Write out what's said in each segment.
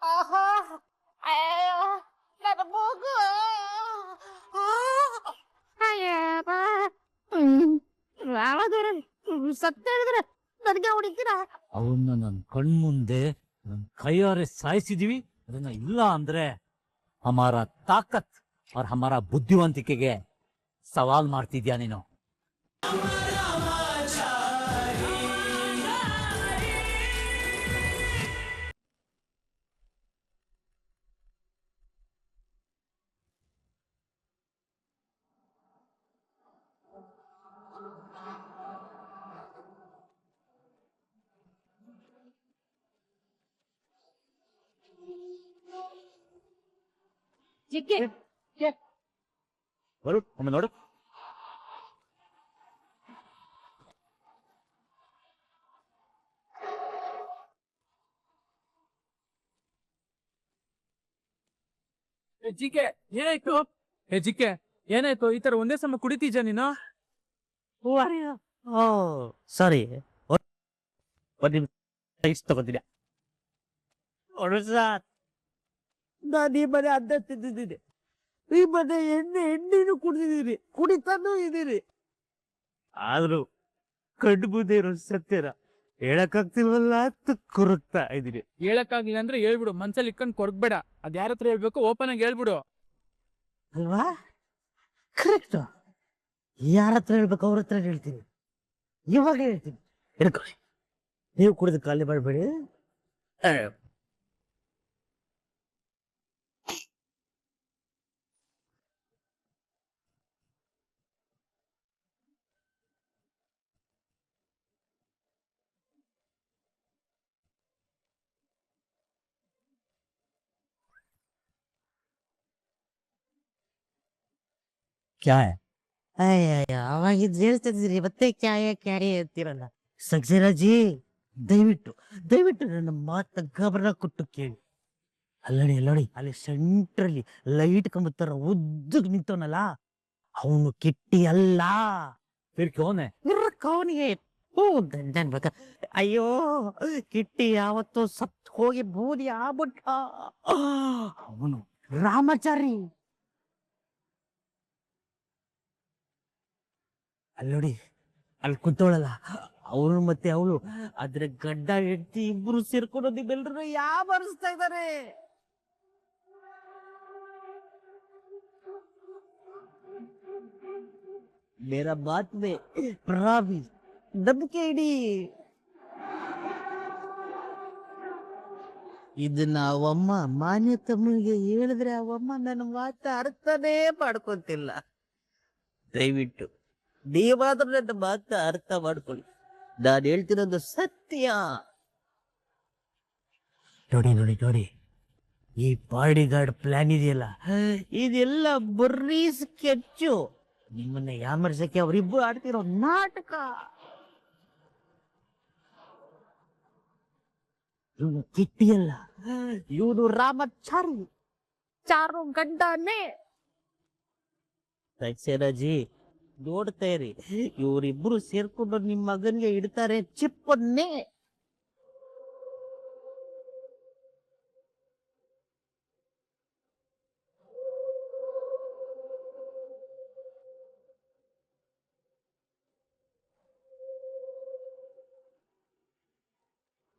ಆಹಾ ಅಯ್ಯೋ ನನ್ನ ಮೂಗು ಯಾರಾದ್ರೂ ಸತ್ತ ಹೇಳಿದ್ರೆ ನನಗೆ ಹೊಡಿತೀರಾ? ಅವನ್ನ ನನ್ನ ಕಣ್ಮುಂದೆ ನನ್ನ ಕೈಯಾರೆ ಸಾಯಿಸಿದೀವಿ. ಅದನ್ನ ಇಲ್ಲ ಅಂದ್ರೆ ಹಮಾರ ತಾಕತ್ और हमारा ಬುದ್ಧಿವಂತಿಕೆಗೆ ಸವಾಲ್ ಮಾಡ್ತಿದ್ಯಾ ನೀನು? ಜಿಕ್ಕೆ ಬರು ಒಮ್ಮೆ ನೋಡು. ಜಿಕೆ ಏನಾಯ್ತು? ಜಿಕೆ ಏನಾಯ್ತು? ಈ ತರ ಒಂದೇ ಸಮ ಕುಡಿತೀಜ ನೀನು? ಸಾರಿ ತಗೋತಿದ್ಯಾ? ನಾನು ಈ ಮನೆ ಅನ್ನ ತಿಂದಿದ್ದೀನಿ, ಈ ಮನೆ ಎಣ್ಣೆನೂ ಕುಡಿದಿದ್ದೀನಿ, ಕುಡಿತಾನೂ ಇದ್ದೀನಿ. ಆದ್ರೂ ಕಣ್ಣು ಮುಂದೆ ಇರೋ ಸತ್ಯನ ಹೇಳಕ್ಕಾಗ್ತಿಲ್ವಲ್ಲ ಅಂತ ಕೊರಗ್ತಾ ಇದೀನಿ. ಹೇಳಕ್ಕಾಗ್ಲಿಲ್ಲ ಅಂದ್ರೆ ಹೇಳ್ಬಿಡು, ಮನ್ಸಲ್ಲಿ ಇಟ್ಕೊಂಡ್ ಕೊರಗ್ಬೇಡ. ಅದ್ ಯಾರ ಹತ್ರ ಹೇಳ್ಬೇಕು ಓಪನ್ ಆಗಿ ಹೇಳ್ಬಿಡು. ಅಲ್ವಾ? ಕರೆಕ್ಟ್. ಯಾರ ಹತ್ರ ಹೇಳ್ಬೇಕು ಅವ್ರ ಹತ್ರ ಹೇಳ್ತೀನಿ, ಇವಾಗ ಹೇಳ್ತೀನಿ. ಹೇಳ್ಕೊಳ್ಳಿ, ನೀವು ಕುಡಿದು ಖಾಲಿ ಮಾಡಬೇಡಿ. ಕ್ಯಾ ಹೈ? ಅಯ್ಯ ಅವಾಗಿದ್ದು ಹೇಳ್ತಿದ್ದೀರಿ, ಮತ್ತೆ ಕ್ಯಾಯ ಕ್ಯಾಯ ಅಂತೀರಲ್ಲ. ಸಕ್ಸೇರಾಜಿ, ದಯವಿಟ್ಟು ದಯವಿಟ್ಟು ನನ್ನ ಮಾತ ಗಮನ ಕೊಟ್ಟು ಕೇಳಿ. ಅಲ್ಲಡಿ ಅಲ್ಲಿ ಸೆಂಟ್ರಲ್ಲಿ ಲೈಟ್ ಕಂಬ ತರ ಉದ್ದಗ್ ನಿಂತವನಲ್ಲ, ಅವನು ಕಿಟ್ಟಿ ಅಲ್ಲ. ಫಿರ್ ಕ್ಯೋನ್ ಹೈ? ಅವನಿಗೆ ಗಂಡನ್ ಬೇಕ. ಅಯ್ಯೋ, ಕಿಟ್ಟಿ ಯಾವತ್ತೋ ಸತ್ ಹೋಗಿ ಬೂದಿ ಆಗ್ಬಿಟ್ಟ. ಅವನು ರಾಮಾಚಾರಿ. ಅಲ್ಲೋಡಿ, ಅಲ್ಲಿ ಕುಂತವಳಲ್ಲ, ಅವನು ಮತ್ತೆ ಅವಳು, ಅದ್ರ ಗಡ್ಡ ಹೆಂಡತಿ ಇಬ್ರು ಸೇರ್ಕೊಂಡು ನಿಮ್ಮೆಲ್ಲರೂ ಯಾವರಿಸ್ತಾ ಇದ್ದಾರೆ. ಮೇರಾ ಬಾತ್ ಮೇ ಪ್ರಾಮಿಸ್, ನಂಬಿಕೆ ಇಡಿ. ಇದನ್ನ ಅವಮ್ಮ ಮಾನ್ಯ ತಮ್ಮನಿಗೆ ಹೇಳಿದ್ರೆ ಅವಮ್ಮ ನನ್ನ ಮಾತು ಅರ್ಥನೇ ಮಾಡ್ಕೊಂತಿಲ್ಲ. ದಯವಿಟ್ಟು ನೀವಾದ್ರೂ ನನ್ನ ಮಾತ ಅರ್ಥ ಮಾಡ್ಕೊಳ್ಳಿ, ನಾನು ಹೇಳ್ತಿರೋದು ಸತ್ಯ. ನೋಡಿ, ಈ ಬಾಡಿ ಗಾರ್ಡ್ ಪ್ಲಾನ್ ಇದೆಯಲ್ಲ, ಇದೆಲ್ಲ ಬರೀ ಸ್ಕೆಚ್ಚು. ನಿಮ್ಮನ್ನ ಯಾಮರ್ಸಕ್ಕೆ ಅವರಿಬ್ಬರು ಆಡ್ತಿರೋ ನಾಟಕ. ಇವನು ಕಿಟ್ಟಿಯಲ್ಲ, ಇವನು ರಾಮಚಾರಿ, ಚಾರು ಗಡ್ಡನೇ. ಸಕ್ಸೇನಾಜಿ, ನೋಡ್ತಾ ಇರಿ, ಇವರಿಬ್ರು ಸೇರ್ಕೊಂಡು ನಿಮ್ಮ ಮಗನ್ಗೆ ಇಡ್ತಾರೆ ಚಿಪ್ಪನ್ನೇ.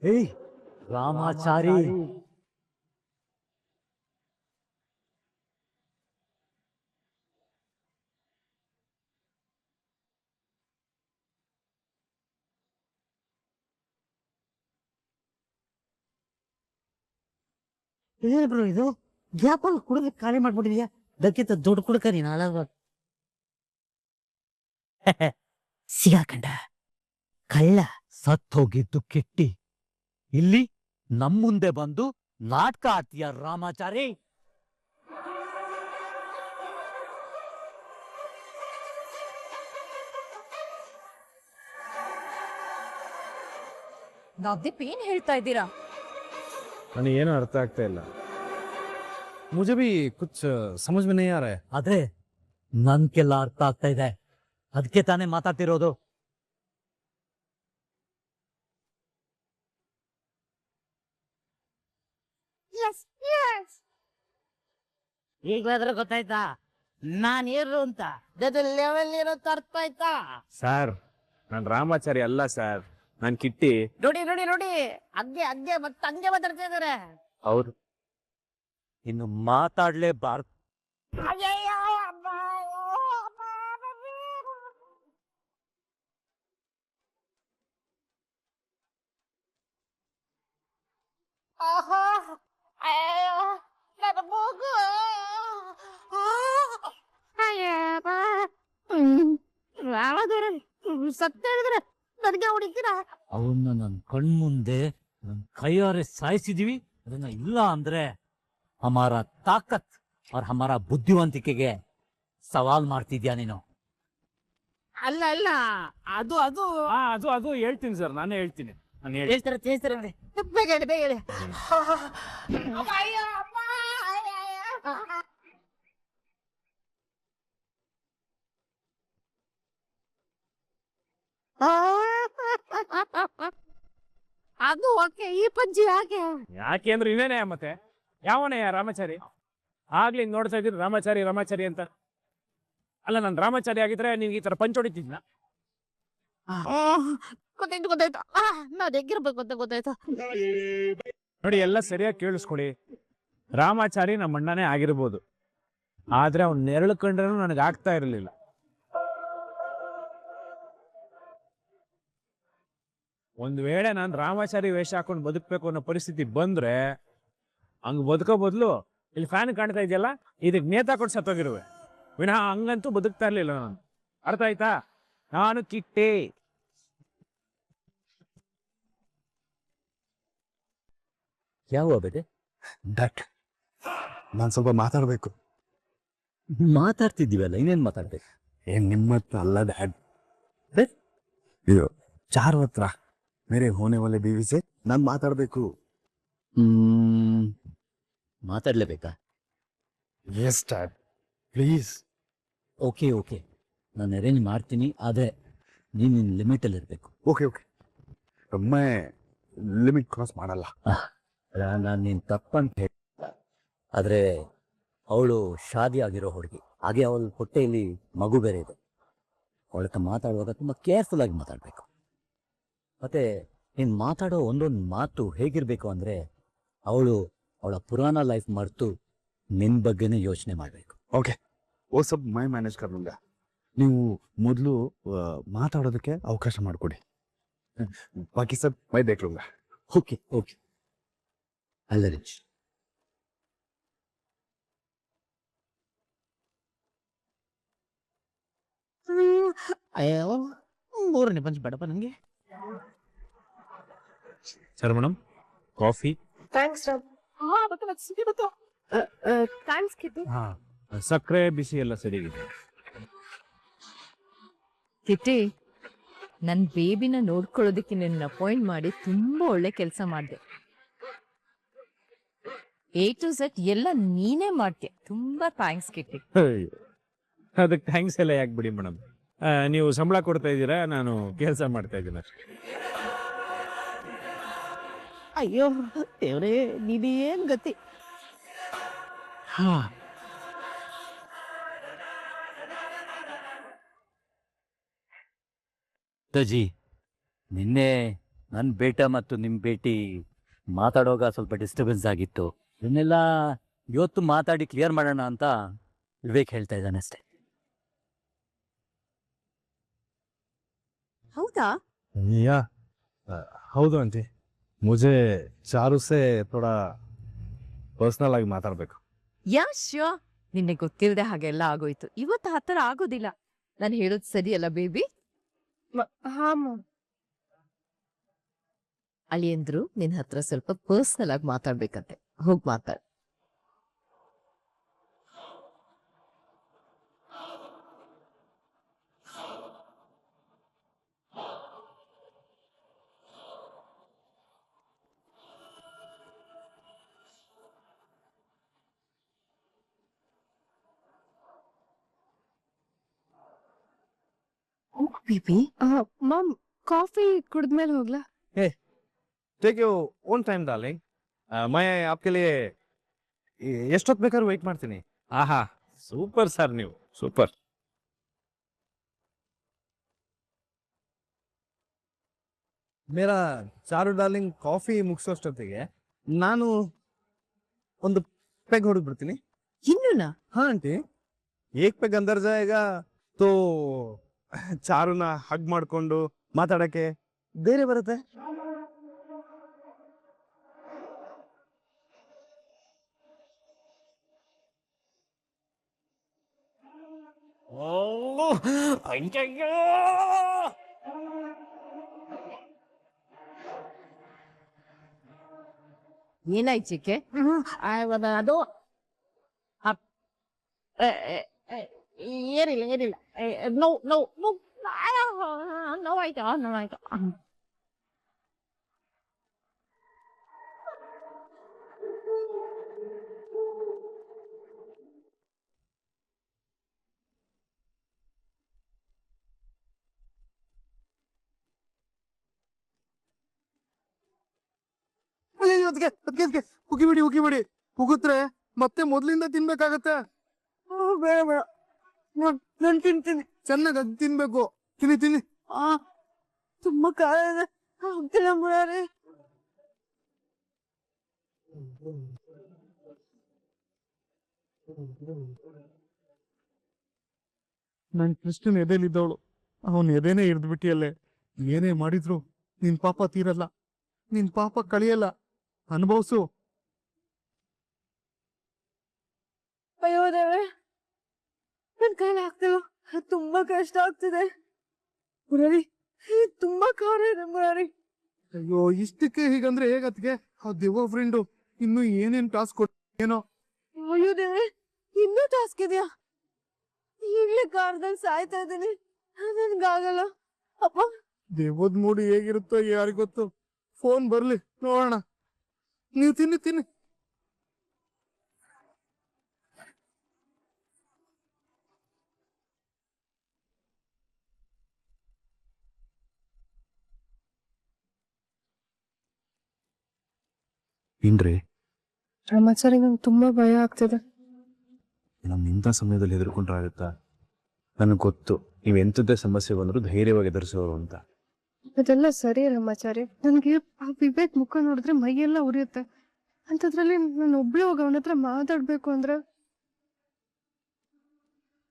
ಏಯ್ ರಾಮಾಚಾರಿ, ಏನ್ ಬ್ರೋ ಇದು? ಗ್ಯಾಪಲ್ಲಿ ಕುಡಿದು ಖಾಲಿ ಮಾಡ್ಬಿಟ್ಟಿದ್ಯಾ? ದಕ್ಕಿತ ದುಡ್ಡು ಕುಡ್ಕ ನೀನು ಹಾಳಾಗ. ಸಿಗಾಕಂಡ ಕಳ್ಳ. ಸತ್ ಹೋಗಿದ್ದು ಕಿಟ್ಟಿ, ಇಲ್ಲಿ ನಮ್ ಮುಂದೆ ಬಂದು ನಾಟಕ ಆಡ್ತೀಯ ರಾಮಾಚಾರಿ? ನವದೀಪ್ ಏನ್ ಹೇಳ್ತಾ ಇದ್ದೀರಾ? ನನಗೆ ಏನೂ ಅರ್ಥ ಆಗ್ತಾ ಇಲ್ಲ. मुझे भी कुछ समझ में नहीं आ रहा है. ಆದ್ರೆ ನನ್ಗೆಲ್ಲ ಅರ್ಥ ಆಗ್ತಾ ಇದೆ, ಅದಕ್ಕೆ ತಾನೇ ಮಾತಾಡ್ತಿರೋದು. ಎಸ್ ಎಸ್ ಈಗಲಾದ್ರೆ ಗೊತ್ತಾಯ್ತಾ ನಾನ್ ಏರು ಅಂತ ಲೆವೆಲ್ ಇರೋದು ಅರ್ಥ ಆಯ್ತಾ? ಸರ್ ನಾನು ರಾಮಾಚಾರಿ ಅಲ್ಲ ಸರ್, ನಾನು ಕಿಟ್ಟಿ. ನೋಡಿ ನೋಡಿ ನೋಡಿ, ಹಂಗೆ ಹಂಗೆ ಮತ್ತೆ ಹಂಗೆ ಮಾತಾಡ್ತಾ ಇದಾರೆ. ಹೌದು, ಇನ್ನು ಮಾತಾಡ್ಲೇಬಾರ್ದು. ಅಯ್ಯಯ್ಯೋ ಅಮ್ಮ ಆಹಾ ಅಯ್ಯೋ ನನ್ನ ಮೂಗು ಅಯ್ಯಪ್ಪ ಯಾವಾಗಾರ ಸತ್ತ ಹೇಳಿದ್ರೆ ನನಗೆ ಹೊಡಿತೀರಾ? ಅವನ್ನ ನನ್ನ ಕಣ್ಮುಂದೆ ನನ್ನ ಕೈಯಾರೆ ಸಾಯಿಸಿದೀವಿ. ಅದನ್ನ ಇಲ್ಲ ಅಂದ್ರೆ ಹಮಾರ ತಾಕತ್ और ಹಮಾರ ಬುದ್ಧಿವಂತಿಕೆಗೆ ಸವಾಲ್ ಮಾಡ್ತಿದ್ಯಾ ನೀನು? ಅಲ್ಲ ಅಲ್ಲ, ಅದು ಅದು ಅದು ಅದು ಹೇಳ್ತೀನಿ ಸರ್, ನಾನೇ ಹೇಳ್ತೀನಿ. ನಾನು ಹೇಳ್ತಾರೆ ಅಂದ್ರೆ ಬೇಗ ಹೇಳಿ ಬೇಗ ಹೇಳಿ. ಅಯ್ಯೋ ಅಮ್ಮ ಅಯ್ಯಯ್ಯೋ. ಅದು ಓಕೆ, ಈ ಪಂಚಿ ಯಾಕೆ? ಯಾಕೆ ಅಂದ್ರೆ ಇವೇನೇ ಮತ್ತೆ ಯಾವನೇ ರಾಮಾಚಾರಿ? ಆಗ್ಲಿ ನೋಡ್ತಾ ಇದ್ದೀನಿ ರಾಮಾಚಾರಿ ರಾಮಾಚಾರಿ ಅಂತ. ಅಲ್ಲ, ನಾನು ರಾಮಾಚಾರಿ ಆಗಿದ್ರೆ ನಿನ್ಗೆ ಈ ತರ ಪಂಚ್ ಹೊಡಿತಿದ್ನ? ಗೊತ್ತಾಯ್ತು ಗೊತ್ತಾಯ್ತು, ನಾನು ಹೆಂಗಿರ್ಬೇಕು ಅಂತ ಗೊತ್ತಾಯ್ತು. ನೋಡಿ, ಎಲ್ಲ ಸರಿಯಾಗಿ ಕೇಳಿಸ್ಕೊಳ್ಳಿ. ರಾಮಾಚಾರಿ ನಮ್ಮ ಅಣ್ಣನೇ ಆಗಿರ್ಬೋದು, ಆದ್ರೆ ಅವ್ನು ನೆರಳು ಕಂಡ್ರೂ ನನಗೆ ಆಗ್ತಾ ಇರಲಿಲ್ಲ. ಒಂದ್ ವೇಳೆ ನಾನು ರಾಮಾಚಾರಿ ವೇಷ ಹಾಕೊಂಡು ಬದುಕಬೇಕು ಅನ್ನೋ ಪರಿಸ್ಥಿತಿ ಬಂದ್ರೆ ಹಂಗ್ ಬದುಕೋ ಬದಲು ಇಲ್ಲಿ ಫ್ಯಾನ್ ಕಾಣ್ತಾ ಇದೆಯಲ್ಲ, ಇದಕ್ಕೆ ನೇತಾಕೊಂಡು ಸತ್ತೋಗಿರುವೆ ವಿನಃ ಹಂಗಂತೂ ಬದುಕ್ತಾ ಇರ್ಲಿಲ್ಲ ನಾನು. ಅರ್ಥ ಆಯ್ತಾ? ನಾನು ಕಿಟ್ಟೆ. ಯಾವ ಬೇಟೆ? ಡಾಕ್ಟರ್, ನಾನು ಸ್ವಲ್ಪ ಮಾತಾಡಬೇಕು. ಮಾತಾಡ್ತಿದ್ದೀವಲ್ಲ, ಇನ್ನೇನ್ ಮಾತಾಡ್ಬೇಕು? ಏನ್ ನಿಮ್ಮತ್ತ ಅಲ್ಲ ಡ್ಯಾಡ್, ಇದು ಚಾರು ಹತ್ರ ಮೇರೆ ಹೋನೆ ವಾಲೆ ಬೀವಿ ಸೆ ನಾನು ಮಾತಾಡಬೇಕು. ಮಾತಾಡ್ಲೇಬೇಕಾ? Yes dad, please. Okay okay, ನಾನು ಅರೇಂಜ್ ಮಾಡ್ತೀನಿ, ಆದ್ರೆ ನೀನು ನಿನ್ನ ಲಿಮಿಟಲ್ಲಿ ಇರಬೇಕು. ಓಕೆ ಓಕೆ, ಒಮ್ಮೆ ಲಿಮಿಟ್ ಕ್ರಾಸ್ ಮಾಡಲ್ಲ. ನಾನು ನೀನು ತಪ್ಪಂತ ಹೇಳಿ, ಆದರೆ ಅವಳು ಶಾದಿ ಆಗಿರೋ ಹುಡುಗಿ, ಹಾಗೆ ಅವಳ ಹೊಟ್ಟೆಯಲ್ಲಿ ಮಗು ಬೇರೆ ಇದೆ. ಅವಳ ಹತ್ರ ಮಾತಾಡುವಾಗ ತುಂಬ ಕೇರ್ಫುಲ್ ಆಗಿ ಮಾತಾಡಬೇಕು. ಮತ್ತೆ ನೀನು ಮಾತಾಡೋ ಒಂದೊಂದು ಮಾತು ಹೇಗಿರಬೇಕು ಅಂದರೆ, ಅವಳ ಪುರಾಣ ಲೈಫ್ ಮರೆತು ನಿನ್ನ ಬಗ್ಗೆನೇ ಯೋಚನೆ ಮಾಡಬೇಕು. ಓಕೆ, ಓ ಸಬ್ ಮೈ ಮ್ಯಾನೇಜ್ ಕರ್ಲೂಂಗ. ನೀವು ಮೊದಲು ಮಾತಾಡೋದಕ್ಕೆ ಅವಕಾಶ ಮಾಡಿಕೊಡಿ, ಬಾಕಿ ಸಬ್ ಮೈ ದೇಖ್ಲೂಂಗ. Okay okay, ಅಲ್ಲರಿಚ್. ಅಯ್ಯೋ, ಮೂರನೇ ಪಂಚ್ ಬೇಡಪ್ಪ ನನಗೆ. Sir madam, coffee. Thanks Ram. Thanks Kitty. ಹಾ, ಸಕ್ಕರೆ ಬಿಸಿ ಎಲ್ಲ ಸರಿಯಾಗಿದೆ. ಕಿಟ್ಟಿ, ನನ್ನ ಬೇಬಿನ ನೋಡ್ಕೊಳ್ಳೋದಕ್ಕೆ ನಿನ್ನ ಅಪಾಯಿಂಟ್ ಮಾಡಿ ತುಂಬಾ ಒಳ್ಳೆ ಕೆಲಸ ಮಾಡಿದೆ. A to Z ಎಲ್ಲ ನೀನೇ ಮಾಡ್ತೀಯ. ತುಂಬಾ ಥ್ಯಾಂಕ್ಸ್ ಕಿಟ್ಟಿ. ಅದಕ್ಕೆ ಥ್ಯಾಂಕ್ಸ್ ಎಲ್ಲ ಯಾಕೆ ಬಿಡಿ ಮೇಡಮ್, ನೀವು ಸಂಬಳ ಕೊಡ್ತಾ ಇದ್ದೀರಾ, ನಾನು ಕೆಲಸ ಮಾಡ್ತಾ ಇದ್ದೀನಿ ಅಷ್ಟೇ. ಅಯ್ಯೋ ದೇವ್ರೇ, ನೀನೇನ್ ಗತಿ. ಹಾ, ತಜಿ, ನಿನ್ನೆ ನನ್ನ ಬೇಟ ಮತ್ತು ನಿಮ್ಮ ಭೇಟಿ ಮಾತಾಡುವಾಗ ಸ್ವಲ್ಪ ಡಿಸ್ಟರ್ಬೆನ್ಸ್ ಆಗಿತ್ತು. ಇದನ್ನೆಲ್ಲ ಇವತ್ತು ಮಾತಾಡಿ ಕ್ಲಿಯರ್ ಮಾಡೋಣ ಅಂತ ವಿವೇಕ್ ಹೇಳ್ತಾ ಇದ್ದಾನೆ ಅಷ್ಟೇ. ಹೌದಾ? ಯಾ ಹೌದು ಆಂಟಿ, ಮುझे ಚಾರು ಸೆ ಥೋಡಾ ಪರ್ಸನಲ್ ಆಗಿ ಮಾತಾಡಬೇಕು. Yeah sure. ನಿನ್ನೆ ಗೊತ್ತಿಲ್ಲದೆ ಹಾಗೆಲ್ಲ ಆಗೋಯ್ತು. ಇವತ್ತು ಆ ಥರ ಆಗೋದಿಲ್ಲ. ನಾನು ಹೇಳೋದು ಸರಿಯಲ್ಲ ಬೇಬಿ? ಅಳಿಯಂದ್ರು ನಿನ್ನ ಹತ್ರ ಸ್ವಲ್ಪ ಪರ್ಸನಲ್ ಆಗಿ ಮಾತಾಡ್ಬೇಕಂತೆ. ಹೋಗಿ ಮಾತಾಡ್. ಬೇಬಿ, ಮಾಮ್ ಕಾಫಿ ಕುಡಿದ್ಮೇಲೆ ಹೋಗ್ಲಾ? Take you own time darling. मैं आपके लिए ಎಷ್ಟೊತ್ತು ಬೇಕಾದ್ರೂ ವೆಯ್ಟ್ ಮಾಡ್ತೀನಿ. ಆಹಾ ಸೂಪರ್ ಸರ್ ನೀವು ಸೂಪರ್. ಮೇರಾ ಚಾರು ಡಾರ್ಲಿಂಗ್ ಕಾಫಿ ಮುಗಿಸೋಷ್ಟೊತ್ತಿಗೆ ನಾನು ಒಂದು ಪೆಗ್ ಹೊಡೆದು ಬಿಡ್ತೀನಿ. ಇನ್ನೂನಾ? हाँ आंटी, एक पेग अंदर जाएगा तो ಚಾರುನ ಹಗ್ ಮಾಡ್ಕೊಂಡು ಮಾತಾಡಕ್ಕೆ ಬೇರೆ ಬರುತ್ತೆ. ಏನಾಯ್ತು ಚಿಕ್ಕೆ? ಅದು ಏನಿಲ್ಲ ಏನಿಲ್ಲ ನೋವು ನೋವು ನೋವು ನೋವಾಯ್ತು ನೋವಾಯ್ತು. ಉಗಿಬಿಡಿ ಉಗಿಬಿಡಿ, ಉಗಿದ್ರೆ ಮತ್ತೆ ಮೊದ್ಲಿಂದ ತಿನ್ಬೇಕಾಗತ್ತೆ. ಬೇಡ ಬೇಡ, ನಾನು ತಿಂತೀನಿ, ಚೆನ್ನಾಗಿ ಅದ್ ತಿನ್ಬೇಕು. ತಿನ್ನಿ ತಿನ್ನಿ. ತುಂಬಾ ಖಾರ ಇದೆ, ಆಗ್ತಿಲ್ಲ ಮುರಾರಿ. ನನ್ ಕೃಷ್ಣನ್ ಎದೆಲಿದ್ದವಳು, ಅವನ್ ಎದೆನೇ ಹಿಡ್ದ್ಬಿಟ್ಟಿಯಲ್ಲೇ. ಏನೇ ಮಾಡಿದ್ರು ನಿನ್ ಪಾಪ ತೀರಲ್ಲ, ನಿನ್ ಪಾಪ ಕಳಿಯಲ್ಲ. ಅನುಭವ್ಸು. ಅಯ್ಯೋ ದೇವ್ರೆ, ನನ್ ಕೈಲಿ ಆಗ್ತಿಲ್ಲ, ತುಂಬಾ ಕಷ್ಟ ಆಗ್ತಿದೆ ಮುರಾರಿ. ತುಂಬಾ ಖಾರ ಇದೆ ಮುರಾರಿ. ಅಯ್ಯೋ, ಇಷ್ಟಕ್ಕೆ ಹೀಗಂದ್ರೆ ಹೇಗತ್ಗೆ? ಆ ದೆವ್ವ ಫ್ರೆಂಡು ಇನ್ನು ಏನೇನ್ ಟಾಸ್ಕ್ ಕೊಟ್ ಏನೋ. ಅಯ್ಯೋ ದೇವ್ರೆ, ಇನ್ನೂ ಟಾಸ್ಕ್ ಇದೆಯಾ? ಈಗ್ಲೇ ಖಾರದಲ್ಲಿ ಸಾಯ್ತಾ ಇದ್ದೀನಿ, ನನ್ಗಾಗಲ್ಲ ಅಪ್ಪ. ದೆವ್ವದ್ ಮೂಡಿ ಹೇಗಿರುತ್ತೋ ಯಾರಿಗೊತ್ತು. ಫೋನ್ ಬರ್ಲಿ ನೋಡೋಣ. ನೀವು ತಿನ್ನಿ ತಿನ್ನಿ. ಏನ್ರಿ ಸರಿ, ನಂಗೆ ತುಂಬಾ ಭಯ ಆಗ್ತಿದೆ. ನಮ್ ಇಂಥ ಸಮಯದಲ್ಲಿ ಹೆದರ್ಕೊಂಡ್ರೆ ಆಗುತ್ತಾ? ನನಗೆ ಗೊತ್ತು ನೀವ್ ಎಂಥದ್ದೇ ಸಮಸ್ಯೆ ಬಂದ್ರು ಧೈರ್ಯವಾಗಿ ಎದುರಿಸೋರು ಅಂತ. ಅದೆಲ್ಲ ಸರಿ ರಮಾಚಾರಿ. ನನಗೆ ಆ ವಿವೇಕ್ ಮುಖ ನೋಡಿದ್ರೆ ಮೈಯೆಲ್ಲ ಉರಿಯುತ್ತೆ. ಅಂಥದ್ರಲ್ಲಿ ನಾನು ಒಬ್ಳೆ ಹೋಗಿ ಅವನ ಹತ್ರ ಮಾತಾಡ್ಬೇಕು ಅಂದ್ರೆ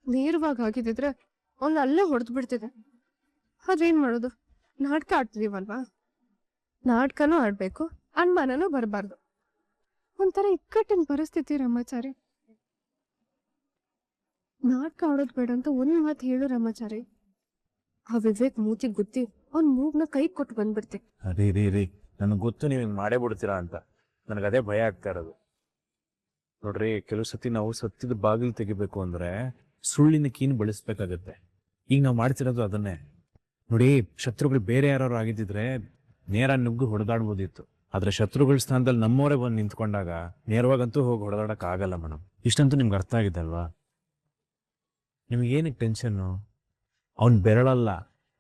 ನೇರವಾಗಿ ಆಗಿದ್ದಿದ್ರೆ ಅವ್ನ ಅಲ್ಲೇ ಹೊಡೆದು ಬಿಡ್ತಿದೆ. ಆದ್ರೆ ಏನ್ ಮಾಡೋದು, ನಾಟಕ ಆಡ್ತಿದೀವಲ್ವಾ, ನಾಟಕನೂ ಆಡ್ಬೇಕು, ಅನುಮಾನನೂ ಬರಬಾರ್ದು. ಒಂಥರ ಇಕ್ಕಟ್ಟಿನ ಪರಿಸ್ಥಿತಿ ರಮಾಚಾರಿ. ನಾಟಕ ಆಡೋದು ಬೇಡ ಅಂತ ಒಂದ್ ಮಾತು ಹೇಳು ರಮಾಚಾರಿ. ಆ ವಿವೇಕ್ ಮೂತಿಗೆ ಗುದ್ದಿ ಅವ್ನ ಮೂಗ್ನ ಕೈ ಕೊಟ್ಟು ಬಂದ್ಬಿಡ್ತೆ. ರೀ ರೀ ರೀ, ನನಗೆ ಗೊತ್ತು ನೀವು ಹಿಂಗೆ ಮಾಡೇ ಬಿಡ್ತೀರಾ ಅಂತ. ನನಗೆ ಅದೇ ಭಯ ಆಗ್ತಾ ಇರೋದು. ನೋಡ್ರಿ, ಕೆಲವು ಸತಿ ನಾವು ಸತ್ಯದ ಬಾಗಿಲು ತೆಗಿಬೇಕು ಅಂದ್ರೆ ಸುಳ್ಳಿನ ಕೀನು ಬಳಸ್ಬೇಕಾಗತ್ತೆ. ಈಗ ನಾವು ಮಾಡ್ತಿರೋದು ಅದನ್ನೇ. ನೋಡಿ, ಶತ್ರುಗಳು ಬೇರೆ ಯಾರು ಆಗಿದ್ದಿದ್ರೆ ನೇರ ನುಗ್ಗು ಹೊಡೆದಾಡ್ಬೋದಿತ್ತು. ಆದ್ರೆ ಶತ್ರುಗಳ ಸ್ಥಾನದಲ್ಲಿ ನಮ್ಮವರೇ ಬಂದು ನಿಂತ್ಕೊಂಡಾಗ ನೇರವಾಗಂತೂ ಹೋಗಿ ಹೊಡೆದಾಡಕ್ ಆಗಲ್ಲ ಮೇಡಮ್. ಇಷ್ಟಂತೂ ನಿಮ್ಗೆ ಅರ್ಥ ಆಗಿದೆ ಅಲ್ವಾ? ನಿಮ್ಗೇನಕ್ಕೆ ಟೆನ್ಷನ್ನು? ಅವ್ನ ಬೆರಳಲ್ಲ,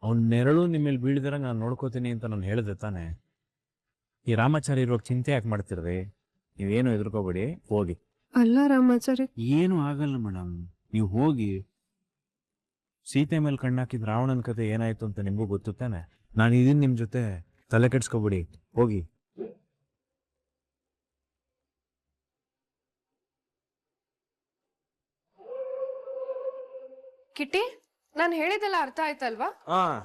ಅವ್ನ ನೆರಳು ನಿಮ್ಮ ಮೇಲೆ ಬೀಳ್ದಿರಂಗೆ ನಾನು ನೋಡ್ಕೋತೀನಿ ಅಂತ ನಾನು ಹೇಳಿದೆ ತಾನೆ. ಈ ರಾಮಾಚಾರಿ ಇರುವಾಗ ಚಿಂತೆ ಯಾಕೆ ಮಾಡ್ತಿರ್ರಿ? ನೀವೇನು ಹೆದರ್ಕೋಬೇಡಿ, ಹೋಗಿ. ಅಲ್ಲ ರಾಮಾಚಾರಿ, ಏನು ಆಗಲ್ಲ ಮೇಡಮ್, ನೀವು ಹೋಗಿ. ಸೀತೆ ಮೇಲೆ ಕಣ್ಣಾಕಿದ್ ರಾವಣನ ಕತೆ ಏನಾಯ್ತು ಅಂತ ನಿಮಗೂ ಗೊತ್ತು ತಾನೆ. ನಾನು ಇದೀನಿ ನಿಮ್ ಜೊತೆ, ತಲೆ ಕೆಡ್ಸ್ಕೊಬಿಡಿ, ಹೋಗಿ. ಕಿಟ್ಟಿ, ನಾನು ಹೇಳಿದೆಲ್ಲ ಅರ್ಥ ಆಯ್ತಲ್ವಾ?